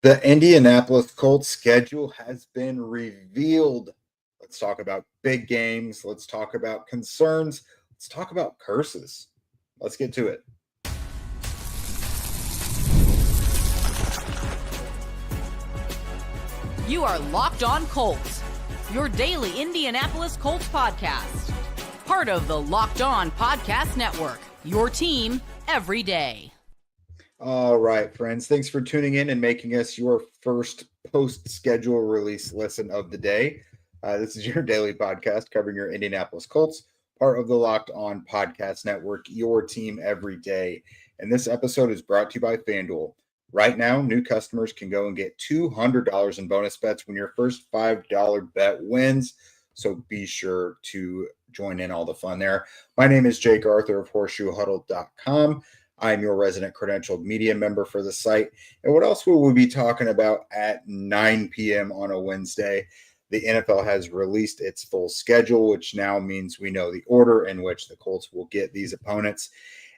The Indianapolis Colts schedule has been revealed. Let's talk about big games. Let's talk about concerns. Let's talk about curses. Let's get to it. You are Locked On Colts, your daily Indianapolis Colts podcast. Part of the Locked On Podcast Network, your team every day. All right, friends. Thanks for tuning in and making us your first post-schedule release listen of the day. This is your daily podcast covering your Indianapolis Colts, part of the Locked On Podcast Network, your team every day. And this episode is brought to you by FanDuel. Right now, new customers can go and get $200 in bonus bets when your first $5 bet wins. So be sure to join in all the fun there. My name is Jake Arthur of HorseshoeHuddle.com. I'm your resident credentialed media member for the site. And what else will we be talking about at 9 p.m. on a Wednesday? The NFL has released its full schedule, which now means we know the order in which the Colts will get these opponents.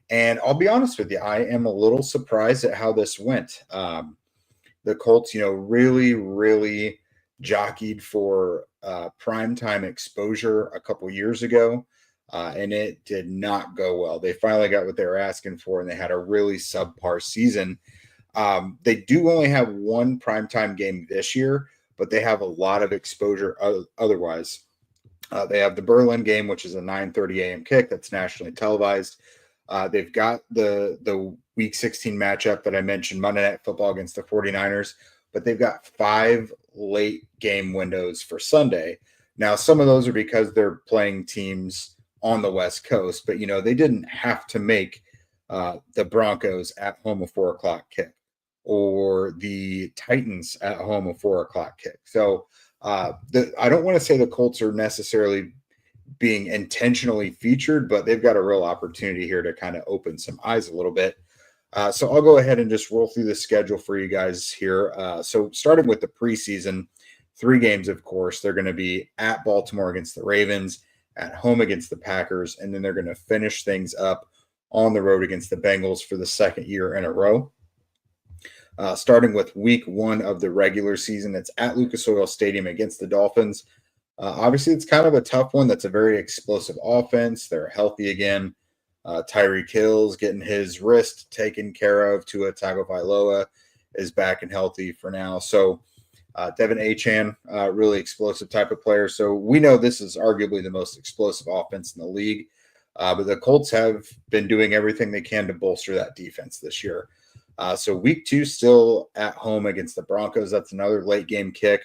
And I'll be honest with you, I am a little surprised at how this went. The Colts, really jockeyed for primetime exposure a couple years ago. And it did not go well. They finally got what they were asking for, and they had a really subpar season. They do only have one primetime game this year, but they have a lot of exposure otherwise. They have the Berlin game, which is a 9:30 a.m. kick that's nationally televised. They've got the Week 16 matchup that I mentioned, Monday Night Football against the 49ers, but they've got 5 late game windows for Sunday. Now, some of those are because they're playing teams on the West Coast, but they didn't have to make the Broncos at home a 4:00 kick or the Titans at home a 4:00 kick. So I don't want to say the Colts are necessarily being intentionally featured, but they've got a real opportunity here to kind of open some eyes a little bit. So I'll go ahead and just roll through the schedule for you guys here. So starting with the preseason, 3 games, of course, they're going to be at Baltimore against the Ravens, at home against the Packers, and then they're going to finish things up on the road against the Bengals for the second year in a row. Starting with week 1 of the regular season, it's at Lucas Oil Stadium against the Dolphins. Obviously, it's kind of a tough one. That's a very explosive offense. They're healthy again. Tyreek Hill's getting his wrist taken care of. Tua Tagovailoa is back and healthy for now. So Devin Achane, really explosive type of player. So we know this is arguably the most explosive offense in the league. But the Colts have been doing everything they can to bolster that defense this year. So week 2 still at home against the Broncos. That's another late game kick.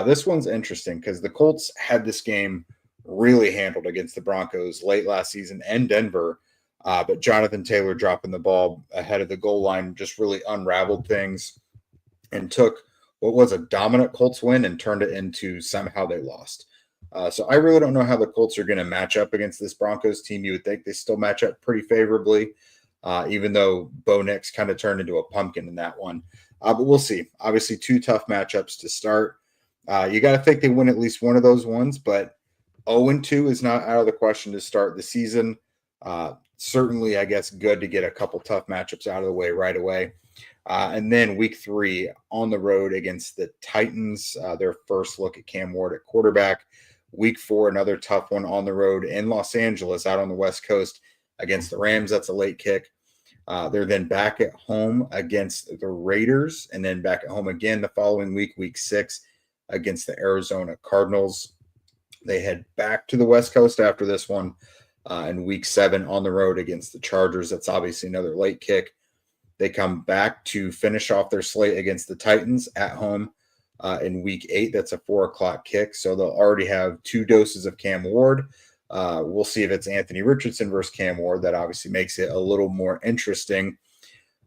This one's interesting because the Colts had this game really handled against the Broncos late last season and Denver. But Jonathan Taylor dropping the ball ahead of the goal line just really unraveled things and took what was a dominant Colts win and turned it into somehow they lost. So I really don't know how the Colts are going to match up against this Broncos team. You would think they still match up pretty favorably, even though Bo Nix kind of turned into a pumpkin in that one. But we'll see. Obviously, 2 tough matchups to start. You got to think they win at least one of those ones, but 0-2 is not out of the question to start the season. Certainly, I guess, good to get a couple tough matchups out of the way right away. And then week 3 on the road against the Titans, their first look at Cam Ward at quarterback. Week 4, another tough one on the road in Los Angeles out on the West Coast against the Rams. That's a late kick. They're then back at home against the Raiders and then back at home again the following week, week 6, against the Arizona Cardinals. They head back to the West Coast after this one in week 7 on the road against the Chargers. That's obviously another late kick. They come back to finish off their slate against the Titans at home in week 8. That's a 4:00 kick. So they'll already have 2 doses of Cam Ward. We'll see if it's Anthony Richardson versus Cam Ward. That obviously makes it a little more interesting.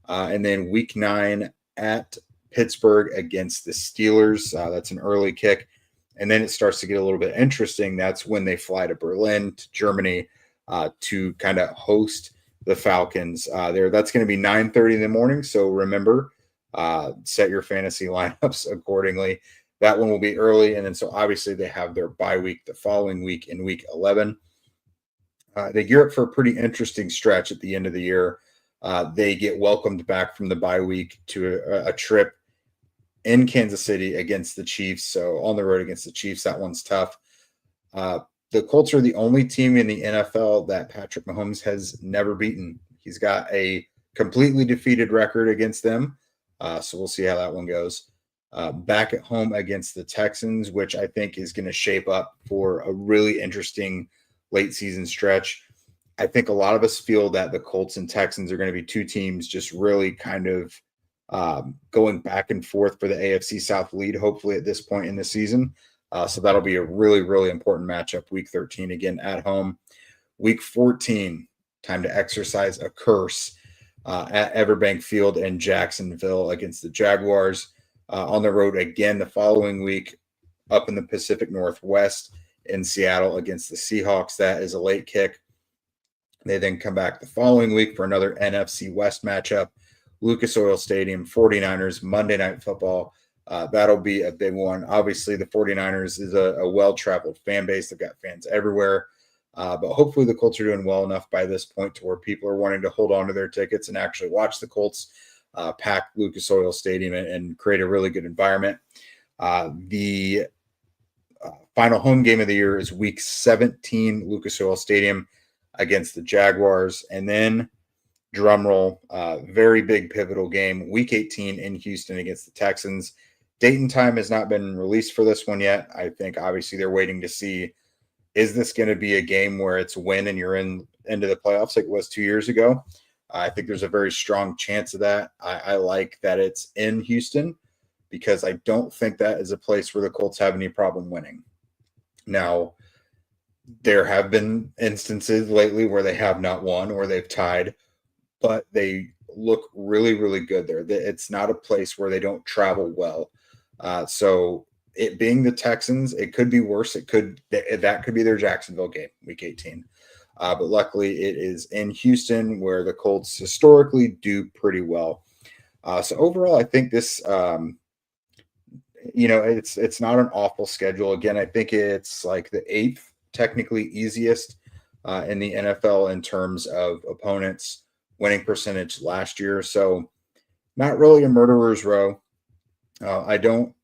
And then week 9 at Pittsburgh against the Steelers. That's an early kick. And then it starts to get a little bit interesting. That's when they fly to Berlin, to Germany, to kind of host the Falcons there. That's going to be 9:30 in the morning. So remember, set your fantasy lineups accordingly. That one will be early. And then so obviously they have their bye week the following week in week 11. They gear up for a pretty interesting stretch at the end of the year. They get welcomed back from the bye week to a trip in Kansas City against the Chiefs. So on the road against the Chiefs, that one's tough. The Colts are the only team in the NFL that Patrick Mahomes has never beaten. He's got a completely defeated record against them. So we'll see how that one goes. Back at home against the Texans, which I think is going to shape up for a really interesting late season stretch. I think a lot of us feel that the Colts and Texans are going to be two teams just really kind of going back and forth for the AFC South lead, hopefully at this point in the season. So that'll be a really, really important matchup. Week 13, again, at home. Week 14, time to exercise a curse at Everbank Field in Jacksonville against the Jaguars. On the road again the following week up in the Pacific Northwest in Seattle against the Seahawks. That is a late kick. They then come back the following week for another NFC West matchup. Lucas Oil Stadium, 49ers, Monday Night Football. That'll be a big one. Obviously, the 49ers is a well-traveled fan base. They've got fans everywhere. But hopefully the Colts are doing well enough by this point to where people are wanting to hold on to their tickets and actually watch the Colts pack Lucas Oil Stadium and create a really good environment. The final home game of the year is Week 17, Lucas Oil Stadium against the Jaguars. And then, drumroll, very big pivotal game, Week 18 in Houston against the Texans. Date and time has not been released for this one yet. I think obviously they're waiting to see, is this going to be a game where it's win and you're into the playoffs like it was 2 years ago? I think there's a very strong chance of that. I like that it's in Houston because I don't think that is a place where the Colts have any problem winning. Now, there have been instances lately where they have not won or they've tied, but they look really, really good there. It's not a place where they don't travel well. So it being the Texans, it could be worse. That could be their Jacksonville game, Week 18. But luckily it is in Houston where the Colts historically do pretty well. So overall, I think this, it's not an awful schedule. Again, I think it's like the 8th technically easiest in the NFL in terms of opponents' winning percentage last year. So not really a murderer's row. I don't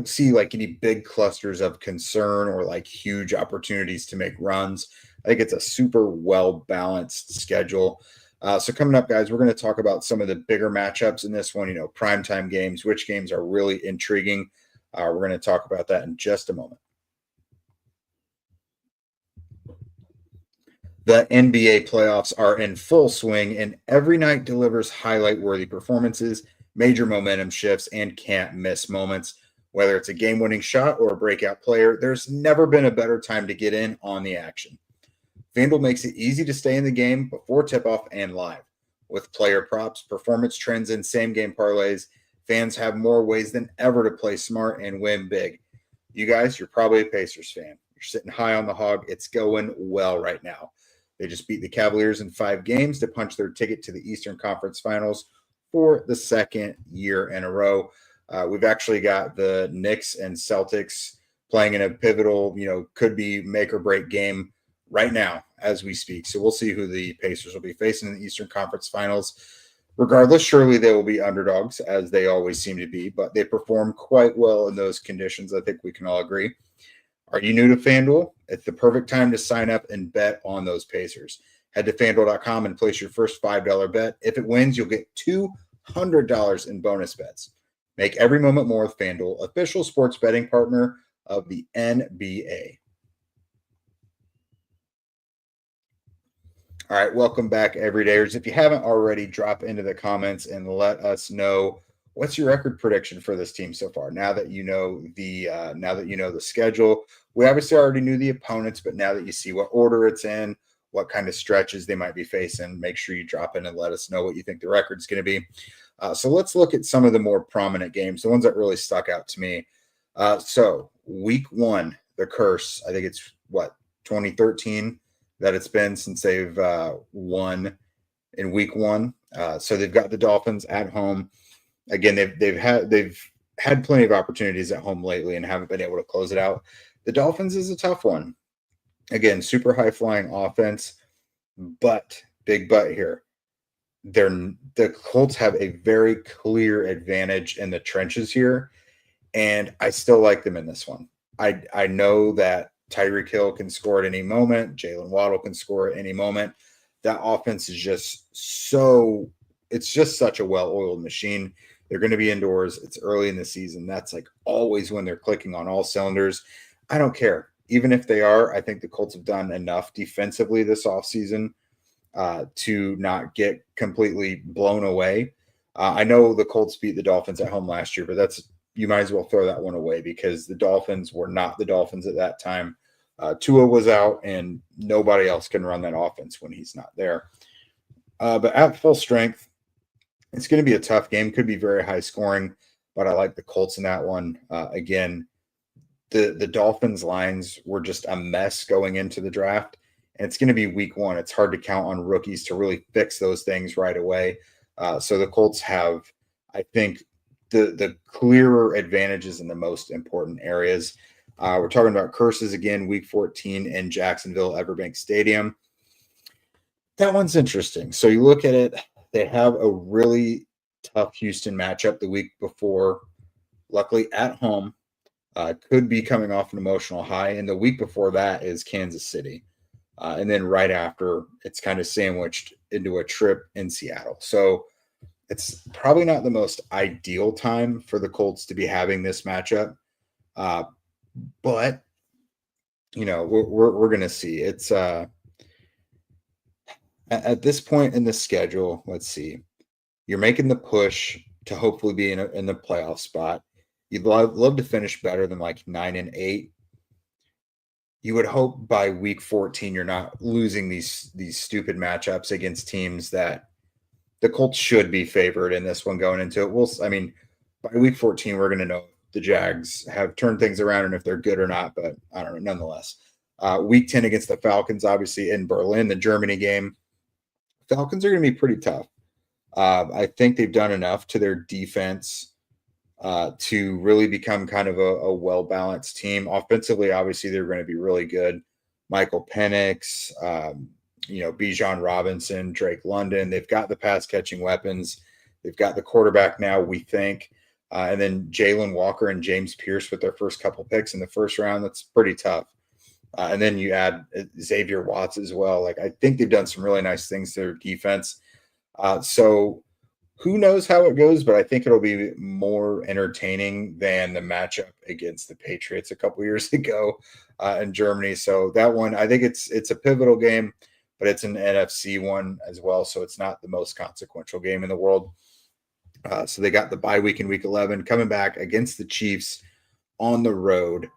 see like any big clusters of concern or like huge opportunities to make runs. I think it's a super well-balanced schedule. So coming up, guys, we're going to talk about some of the bigger matchups in this one, primetime games, which games are really intriguing. We're going to talk about that in just a moment. The NBA playoffs are in full swing, and every night delivers highlight-worthy performances, major momentum shifts, and can't-miss moments. Whether it's a game-winning shot or a breakout player, there's never been a better time to get in on the action. FanDuel makes it easy to stay in the game before tip-off and live. With player props, performance trends, and same-game parlays, fans have more ways than ever to play smart and win big. You guys, you're probably a Pacers fan. You're sitting high on the hog. It's going well right now. They just beat the Cavaliers in 5 games to punch their ticket to the Eastern Conference Finals for the second year in a row. We've actually got the Knicks and Celtics playing in a pivotal, could be make or break game right now as we speak. So we'll see who the Pacers will be facing in the Eastern Conference Finals. Regardless, surely they will be underdogs, as they always seem to be, but they perform quite well in those conditions. I think we can all agree. Are you new to FanDuel? It's the perfect time to sign up and bet on those Pacers. Head to FanDuel.com and place your first $5 bet. If it wins, you'll get $200 in bonus bets. Make every moment more with FanDuel, official sports betting partner of the NBA. All right, welcome back, everydayers. If you haven't already, drop into the comments and let us know what's your record prediction for this team so far. Now that you know the schedule, we obviously already knew the opponents, but now that you see what order it's in, what kind of stretches they might be facing, make sure you drop in and let us know what you think the record's going to be. So let's look at some of the more prominent games, the ones that really stuck out to me. So Week 1, the curse. I think it's 2013 that it's been since they've won in Week 1. So they've got the Dolphins at home. Again, they've had plenty of opportunities at home lately and haven't been able to close it out. The Dolphins is a tough one. Again, super high flying offense, but big but here. the Colts have a very clear advantage in the trenches here, and I still like them in this one. I know that Tyreek Hill can score at any moment. Jalen Waddle can score at any moment. That offense is it's just such a well-oiled machine. They're going to be indoors. It's early in the season. That's like always when they're clicking on all cylinders. I don't care. Even if they are, I think the Colts have done enough defensively this offseason to not get completely blown away. I know the Colts beat the Dolphins at home last year, but you might as well throw that one away because the Dolphins were not the Dolphins at that time. Tua was out, and nobody else can run that offense when he's not there. But at full strength, it's going to be a tough game. Could be very high scoring, but I like the Colts in that one. Again, the Dolphins lines were just a mess going into the draft, and it's going to be week one. It's hard to count on rookies to really fix those things right away. So the Colts have, I think, the clearer advantages in the most important areas. We're talking about curses again, week 14 in Jacksonville, Everbank Stadium. That one's interesting. So you look at it, they have a really tough Houston matchup the week before, luckily at home. Could be coming off an emotional high. And the week before that is Kansas City. And then right after, it's kind of sandwiched into a trip in Seattle. So it's probably not the most ideal time for the Colts to be having this matchup. But, we're going to see. It's at this point in the schedule, let's see. You're making the push to hopefully be in the playoff spot. You'd love to finish better than like 9-8. You would hope by week 14 you're not losing these stupid matchups against teams that the Colts should be favored in this one going into it. By week 14 we're going to know if the Jags have turned things around and if they're good or not. But I don't know. Nonetheless, week 10 against the Falcons, obviously in Berlin, the Germany game. Falcons are going to be pretty tough. I think they've done enough to their defense to really become kind of a well-balanced team. Offensively, obviously, they're going to be really good. Michael Penix, Bijan Robinson, Drake London. They've got the pass-catching weapons. They've got the quarterback now, we think. And then Jalen Walker and James Pierce with their first couple picks in the first round. That's pretty tough. And then you add Xavier Watts as well. I think they've done some really nice things to their defense. So who knows how it goes, but I think it'll be more entertaining than the matchup against the Patriots a couple years ago in Germany. So that one, I think it's a pivotal game, but it's an NFC one as well. So it's not the most consequential game in the world. So they got the bye week in week 11 coming back against the Chiefs on the road.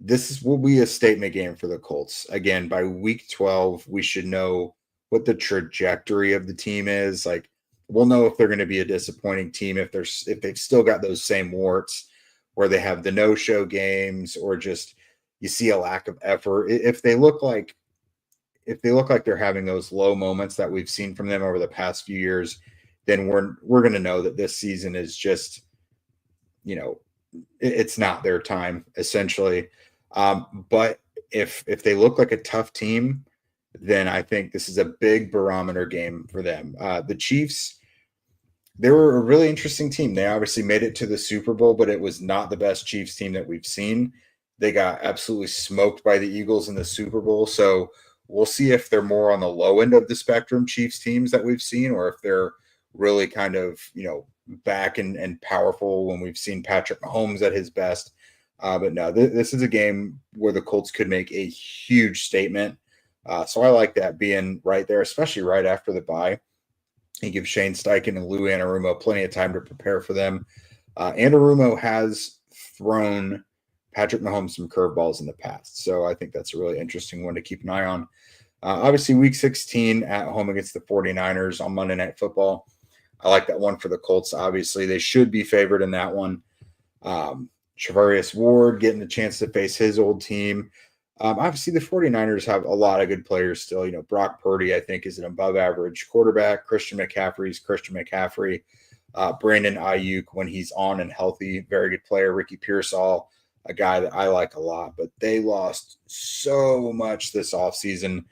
This will be a statement game for the Colts. Again, by week 12, we should know what the trajectory of the team is. We'll know if they're going to be a disappointing team, if they've still got those same warts where they have the no-show games or just you see a lack of effort. If they look like they're having those low moments that we've seen from them over the past few years, then we're going to know that this season is just, it's not their time essentially. But if they look like a tough team, then I think this is a big barometer game for them. The Chiefs, they were a really interesting team. They obviously made it to the Super Bowl, but it was not the best Chiefs team that we've seen. They got absolutely smoked by the Eagles in the Super Bowl. So we'll see if they're more on the low end of the spectrum Chiefs teams that we've seen, or if they're really kind of, back and powerful when we've seen Patrick Mahomes at his best. But no, this is a game where the Colts could make a huge statement. So I like that being right there, especially right after the bye. He gives Shane Steichen and Lou Anarumo plenty of time to prepare for them. Anarumo has thrown Patrick Mahomes some curveballs in the past. So I think that's a really interesting one to keep an eye on. Obviously, week 16 at home against the 49ers on Monday Night Football. I like that one for the Colts. Obviously, they should be favored in that one. Charvarius Ward getting a chance to face his old team. Obviously, the 49ers have a lot of good players still. Brock Purdy, I think, is an above-average quarterback. Christian McCaffrey. Brandon Ayuk, when he's on and healthy, very good player. Ricky Pearsall, a guy that I like a lot. But they lost so much this offseason,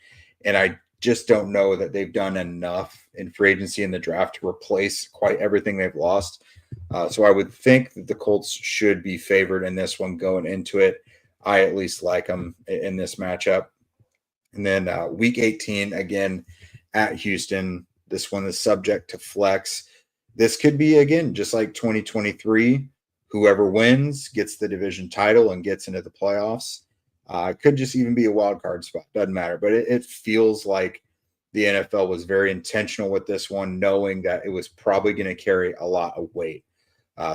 and I just don't know that they've done enough in free agency and the draft to replace quite everything they've lost. So I would think that the Colts should be favored in this one going into it. I at least like them in this matchup. And then week 18, again, at Houston. This one is subject to flex. This could be, again, just like 2023. Whoever wins gets the division title and gets into the playoffs. It could just even be a wild card spot. Doesn't matter. But it feels like the NFL was very intentional with this one, knowing that it was probably going to carry a lot of weight.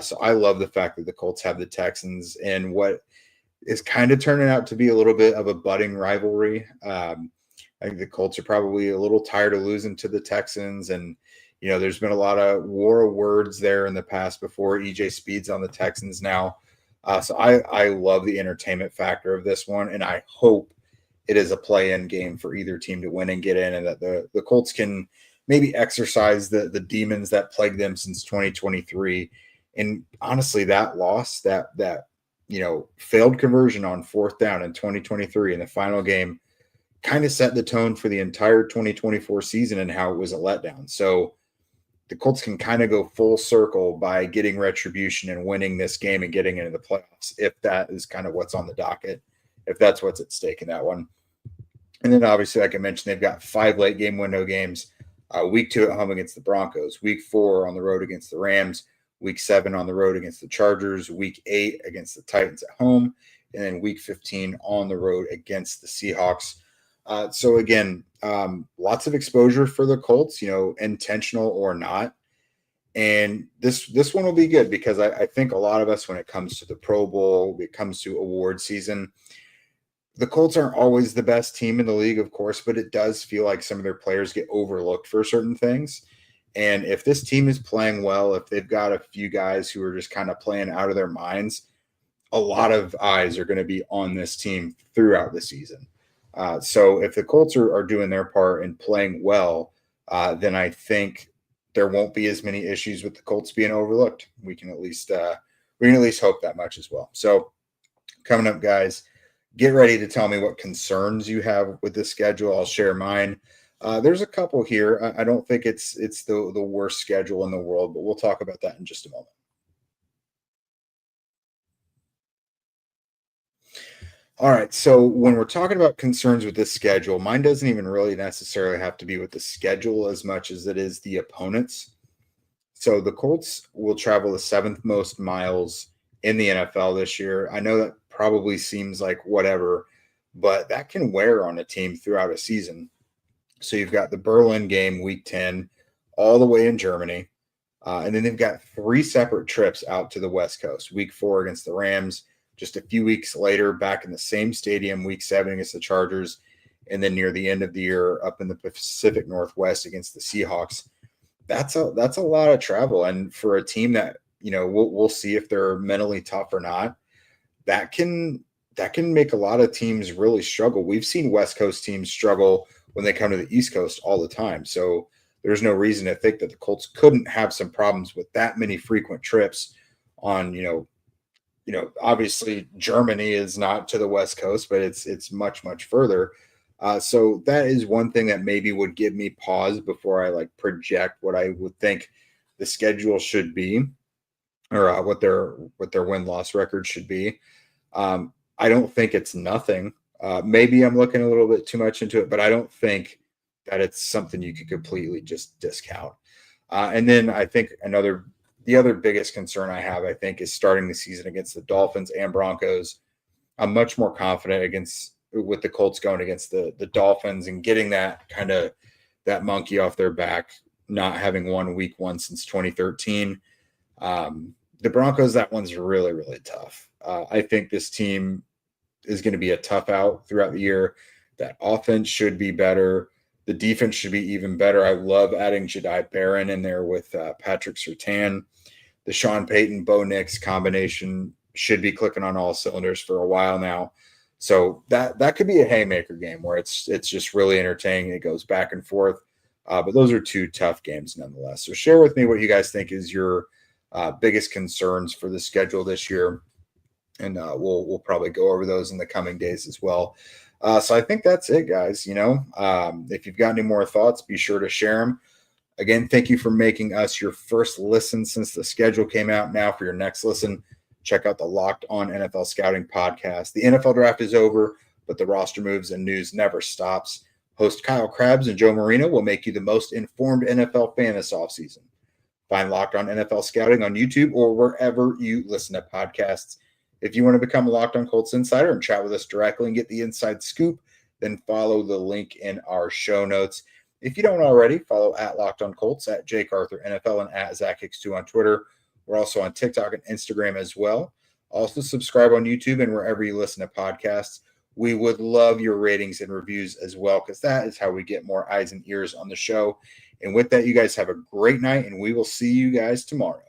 So I love the fact that the Colts have the Texans in what is kind of turning out to be a little bit of a budding rivalry. I think the Colts are probably a little tired of losing to the Texans. And, there's been a lot of war of words there in the past before. EJ Speed's on the Texans now. So I love the entertainment factor of this one. And I hope it is a play-in game for either team to win and get in, and that the Colts can maybe exercise the demons that plagued them since 2023. And honestly, that loss, that failed conversion on fourth down in 2023 in the final game kind of set the tone for the entire 2024 season and how it was a letdown. So the Colts can kind of go full circle by getting retribution and winning this game and getting into the playoffs, if that is kind of what's on the docket, if that's what's at stake in that one. And then obviously, like I mentioned, they've got 5 late game window games. Week 2 at home against the Broncos, week 4 on the road against the Rams, week 7 on the road against the Chargers, week 8 against the Titans at home, and then week 15 on the road against the Seahawks. So again, lots of exposure for the Colts, intentional or not. And this one will be good because I think a lot of us, when it comes to the Pro Bowl, when it comes to award season, the Colts aren't always the best team in the league, of course, but it does feel like some of their players get overlooked for certain things. And if this team is playing well, if they've got a few guys who are just kind of playing out of their minds, a lot of eyes are going to be on this team throughout the season. So if the Colts are doing their part and playing well, then I think there won't be as many issues with the Colts being overlooked. We can at least hope that much as well. So coming up, guys, get ready to tell me what concerns you have with this schedule. I'll share mine. There's a couple here. I don't think it's the worst schedule in the world, but we'll talk about that in just a moment. All right, so when we're talking about concerns with this schedule, mine doesn't even really necessarily have to be with the schedule as much as it is the opponents. So the Colts will travel the 7th most miles in the NFL this year. I know that probably seems like whatever, but that can wear on a team throughout a season. So you've got the Berlin game, week 10, all the way in Germany. And then they've got 3 separate trips out to the West Coast, week 4 against the Rams, just a few weeks later, back in the same stadium, week 7 against the Chargers, and then near the end of the year up in the Pacific Northwest against the Seahawks. That's a lot of travel. And for a team that, we'll see if they're mentally tough or not, that can make a lot of teams really struggle. We've seen West Coast teams struggle when they come to the East Coast all the time. So there's no reason to think that the Colts couldn't have some problems with that many frequent trips on, obviously Germany is not to the West Coast, but it's much, much further. So that is one thing that maybe would give me pause before I project what I would think the schedule should be, or what their win-loss record should be. I don't think it's nothing. Maybe I'm looking a little bit too much into it, but I don't think that it's something you could completely just discount. And then I think the other biggest concern I have, I think, is starting the season against the Dolphins and Broncos. I'm much more confident with the Colts going against the Dolphins and getting that monkey off their back, not having won week 1 since 2013. The Broncos, that one's really, really tough. I think this team is going to be a tough out throughout the year. That offense should be better. The defense should be even better. I love adding Jedi Barron in there with Patrick Surtain. The Sean Payton, Bo Nix combination should be clicking on all cylinders for a while now. So that could be a haymaker game where it's just really entertaining. It goes back and forth. But those are 2 tough games nonetheless. So share with me what you guys think is your biggest concerns for the schedule this year. And we'll probably go over those in the coming days as well. So I think that's it, guys. If you've got any more thoughts, be sure to share them. Again, thank you for making us your first listen since the schedule came out. Now for your next listen, check out the Locked On NFL Scouting podcast. The NFL draft is over, but the roster moves and news never stops. Host Kyle Krabs and Joe Marino will make you the most informed NFL fan this offseason. Find Locked On NFL Scouting on YouTube or wherever you listen to podcasts. If you want to become a Locked On Colts insider and chat with us directly and get the inside scoop, then follow the link in our show notes. If you don't already, follow at Locked On Colts, at Jake Arthur NFL, and at ZachX2 on Twitter. We're also on TikTok and Instagram as well. Also subscribe on YouTube and wherever you listen to podcasts. We would love your ratings and reviews as well, because that is how we get more eyes and ears on the show. And with that, you guys have a great night, and we will see you guys tomorrow.